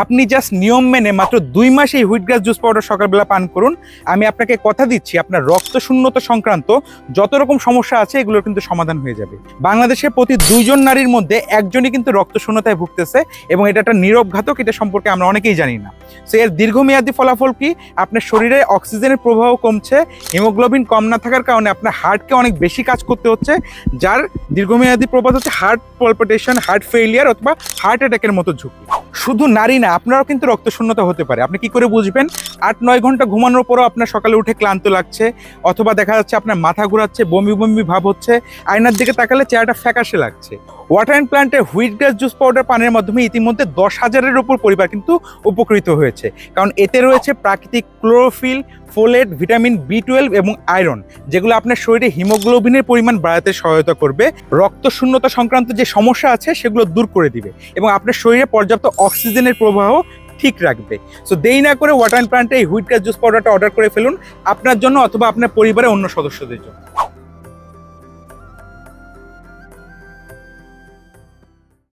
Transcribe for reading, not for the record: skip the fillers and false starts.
আপনি জাস্ট নিয়ম মেনে মাত্র 2 মাস এই হুইট গ্রাস জুস পাউডার সকালবেলা পান করুন। আমি আপনাকে কথা দিচ্ছি আপনার রক্ত শূন্যতা সংক্রান্ত যত রকম সমস্যা আছে এগুলোর কিন্তু সমাধান হয়ে যাবে। বাংলাদেশে প্রতি 2 জন নারীর মধ্যে একজনই কিন্তু রক্ত শূন্যতায় ভুগতেছে এবং এটা একটা নীরব ঘাতক, এটা সম্পর্কে আমরা অনেকেই জানি না। সো এর দীর্ঘমেয়াদী ফলাফল কি? আপনার শরীরে অক্সিজেনের প্রবাহ কমছে, হিমোগ্লোবিন কম না থাকার কারণে আপনার হার্টকে অনেক বেশি কাজ করতে হচ্ছে, যার দীর্ঘমেয়াদী প্রভাব হচ্ছে হার্ট পালপিটেশন, হার্ট ফেইলিয়ার অথবা হার্ট অ্যাটাকের মতো ঝুঁকি। শুধু নারী না, আপনারাও কিন্তু রক্ত শূন্যতা হতে পারে। আপনি কি করে বুঝবেন? 8-9 ঘন্টা ঘুমানোর পরও আপনার সকালে উঠে ক্লান্ত লাগছে, অথবা দেখা যাচ্ছে আপনার মাথা ঘোরাচ্ছে, বমি বমি ভাব হচ্ছে, আয়নার দিকে তাকালে চেহারাটা ফ্যাকাশে লাগছে। ওয়াটার অ্যান্ড প্ল্যান্টের হুইট গ্রাস জুস পাউডার পানের মাধ্যমে ইতিমধ্যে 10,000-এর উপর পরিবার কিন্তু উপকৃত হয়েছে, কারণ এতে রয়েছে প্রাকৃতিক ক্লোরোফিল, ফোলেট, ভিটামিন B12 এবং আয়রন, যেগুলো আপনার শরীরে হিমোগ্লোবিনের পরিমাণ বাড়াতে সহায়তা করবে, রক্ত শূন্যতা সংক্রান্ত যে সমস্যা আছে সেগুলো দূর করে দিবে এবং আপনার শরীরে পর্যাপ্ত অক্সিজেনের প্রবাহ ঠিক রাখবে। সো দেরি না করে ওয়াটার অ্যান্ড প্ল্যান্টে এই হুইট গ্রাস জুস পাউডারটা অর্ডার করে ফেলুন, আপনার জন্য অথবা আপনার পরিবারের অন্য সদস্যদের জন্য।